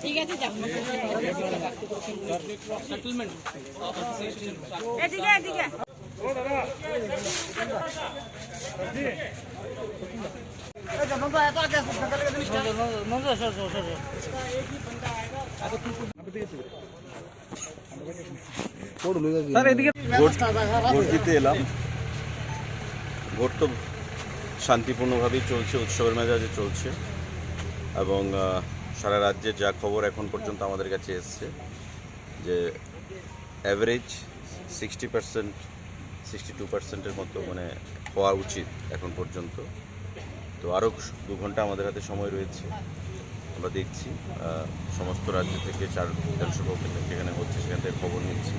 ঠিক আছে সেটেলমেন্ট এদিকে এদিকে ও দাদা ভোট দিতে এলাম। ভোট তো শান্তিপূর্ণভাবেই চলছে, উৎসবের মেজাজে চলছে এবং সারা রাজ্যের যা খবর এখন পর্যন্ত আমাদের কাছে এসছে যে অ্যাভারেজ 60% 62%-এর মতো মানে হওয়া উচিত এখন পর্যন্ত। তো আরও 2 ঘন্টা আমাদের হাতে সময় রয়েছে। আমরা দেখছি সমস্ত রাজ্য থেকে 4 বিধানসভা যেখানে হচ্ছে সেখান থেকে খবর নিচ্ছি।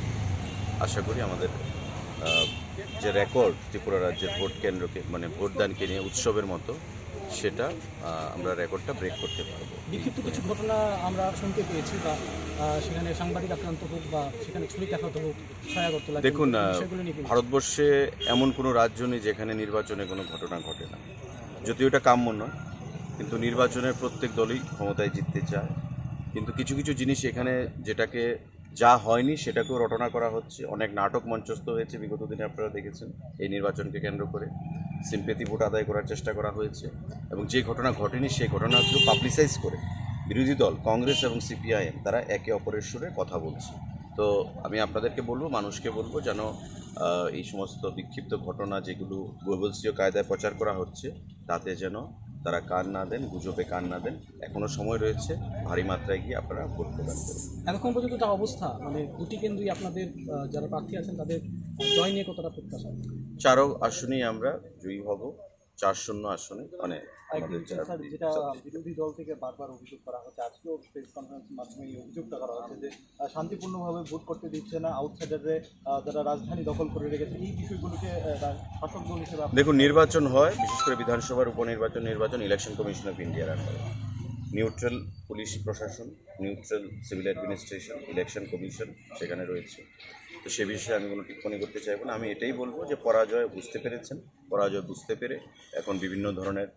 আশা করি আমাদের যে রেকর্ড ত্রিপুরা রাজ্যের ভোট কেন্দ্রকে মানে ভোটদানকে নিয়ে উৎসবের মতো, সেটা আমরা রেকর্ডটা ব্রেক করতে পারবো। বিক্ষিপ্ত কিছু ঘটনা আমরা শুনতে পেয়েছি, বা সেখানে সাংবাদিক আক্রান্ত হোক বা সেখানে ছুরি দেখাতে হোক, ছয়াগত। দেখুন, ভারতবর্ষে এমন কোনো রাজ্য নেই যেখানে নির্বাচনে কোনো ঘটনা ঘটে না। যদিও এটা কাম্য নয়, কিন্তু নির্বাচনের প্রত্যেক দলই ক্ষমতায় জিততে চায়। কিন্তু কিছু কিছু জিনিস এখানে যেটাকে যা হয়নি সেটাকেও রটনা করা হচ্ছে। অনেক নাটক মঞ্চস্থ হয়েছে বিগত দিনে, আপনারা দেখেছেন। এই নির্বাচনকে কেন্দ্র করে সিম্পেথি ভোট আদায় করার চেষ্টা করা হয়েছে এবং যে ঘটনা ঘটেনি সেই ঘটনাগুলো পাবলিসাইজ করে বিরোধী দল কংগ্রেস এবং সিপিআইএম তারা একে অপরের সুরে কথা বলছে। তো আমি আপনাদেরকে বলবো, মানুষকে বলবো, যেন এই সমস্ত বিক্ষিপ্ত ঘটনা যেগুলো গোয়েবলসীয় কায়দায় প্রচার করা হচ্ছে তাতে যেন তারা কান না দেন, গুজবে কান না দেন। এখনও সময় রয়েছে, ভারী মাত্রায় গিয়ে আপনারা ভোট প্রদান করুন। এখন পর্যন্ত যা অবস্থা, মানে দুটি কেন্দ্রই আপনাদের যারা প্রার্থী আছেন তাদের জয় নিয়ে কতটা প্রত্যাশা? 4 আসনেই আমরা জয়ী হব, 4-0 আসনে। মানে আমাদের যেটা বিরোধী দল থেকে বারবার অভিযোগ করা হচ্ছে, আজকেও প্রেস কনফারেন্সের মাধ্যমে এই অভিযোগটা করা হচ্ছে যে শান্তিপূর্ণভাবে ভোট করতে দিচ্ছে না, আউটসাইডারে যারা রাজধানী দখল করে রেখেছে, এই বিষয়গুলোকে শাসক দল হিসেবে। দেখুন, নির্বাচন হয় বিশেষ করে বিধানসভার উপনির্বাচন ইলেকশন কমিশন অফ ইন্ডিয়ার আন্ডারে। নিউট্রাল পুলিশ প্রশাসন, neutral civil administration, election commission সেখানে রয়েছে। তো সে বিষয়ে আমি কোনো টিপ্পণী করতে চাইব না। আমি এটাই বলবো যে পরাজয় বুঝতে পেরেছেন, পরাজয় বুঝতে পেরে এখন বিভিন্ন ধরনের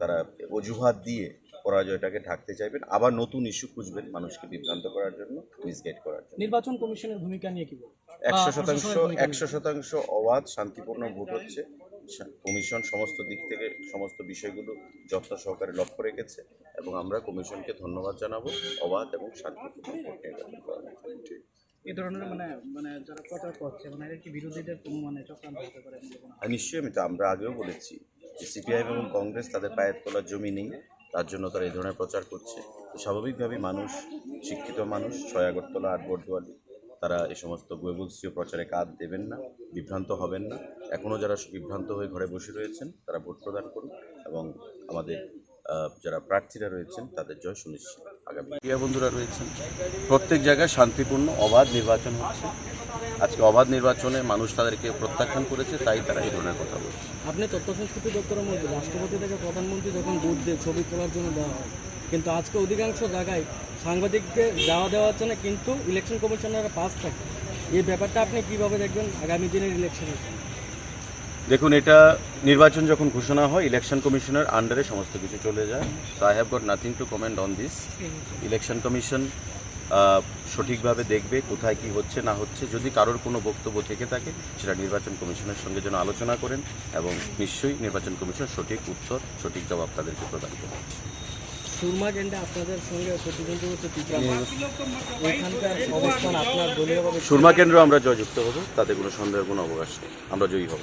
তারা অজুহাত দিয়ে পরাজয়টাকে ঢাকতে চাইবেন, আবার নতুন ইস্যু খুঁজবেন মানুষকে বিভ্রান্ত করার জন্য, মিসগাইড করার জন্য। নির্বাচন কমিশনের ভূমিকা নিয়ে কি বলবেন? 100% অবাধ শান্তিপূর্ণ ভোট হচ্ছে। কমিশন সমস্ত দিক থেকে সমস্ত বিষয়গুলো যত্ন সহকারে লক্ষ্য রেখেছে এবং আমরা কমিশনকে ধন্যবাদ জানাবো অবাধ এবং শান্তিপূর্ণ ভোট নির্বাচন করার জন্য। এই ধরনের মানে যারা প্রচার করছে, মানে কি বিরোধীদের কোনো মানে চক্রান্ত হতে পারে? নিশ্চয়ই, আমরা আগেও বলেছি যে সিপিআইএম এবং কংগ্রেস তাদের পায়ের তোলার জমি নেই, তার জন্য তারা এই ধরনের প্রচার করছে। তো স্বাভাবিকভাবেই মানুষ, শিক্ষিত মানুষ, ছয়াগরতলা, আটবরদুয়ালি, তারা এই সমস্ত গোয়েবলসীয় প্রচারে কাঁধ দেবেন না, বিভ্রান্ত হবেন না। এখনও যারা বিভ্রান্ত হয়ে ঘরে বসে রয়েছেন তারা ভোট প্রদান করুন এবং আমাদের যারা প্রার্থীরা রয়েছেন তাদের জয় সুনিশ্চিত। আগামী ক্রিয়া বন্ধুরা রয়েছেন, প্রত্যেক জায়গায় শান্তিপূর্ণ অবাধ নির্বাচন হচ্ছে। আজকে অবাধ নির্বাচনে মানুষ তাদেরকে প্রত্যাখ্যান করেছে, তাই তারা এই ধরনের কথা বলছে। আপনি তথ্য সংস্কৃতি দপ্তরের মধ্যে রাষ্ট্রপতি থেকে প্রধানমন্ত্রী যখন ভোট দিয়ে ছবি তোলার জন্য দেওয়া হয়, কিন্তু আজকে অধিকাংশ জায়গায় সাংবাদিকদের যাওয়া দেওয়া হচ্ছে না, কিন্তু ইলেকশন কমিশনাররা পাস থাকে। এই ব্যাপারটা আপনি কীভাবে দেখবেন আগামী দিনের ইলেকশনে? দেখুন, এটা নির্বাচন যখন ঘোষণা হয় ইলেকশন কমিশনের আন্ডারে সমস্ত কিছু চলে যায়। So I have got nothing to comment on this. Election commission সঠিকভাবে দেখবে কোথায় কি হচ্ছে না হচ্ছে। যদি কারোর কোনো বক্তব্য থেকে থাকে সেটা নির্বাচন কমিশনের সঙ্গে যেন আলোচনা করেন এবং নিশ্চয়ই নির্বাচন কমিশন সঠিক উত্তর, সঠিক জবাব তাদেরকে প্রদান করবে। সুরমা কেন্দ্রে আপনাদের সঙ্গে প্রতিদ্বন্দ্বী হচ্ছে এখানকার অবস্থান আপনার দলীয়ভাবে? সুরমা কেন্দ্র আমরা জয়যুক্ত হব, তাতে কোনো সন্দেহের কোনো অবকাশ নেই, আমরা জয়ী হব।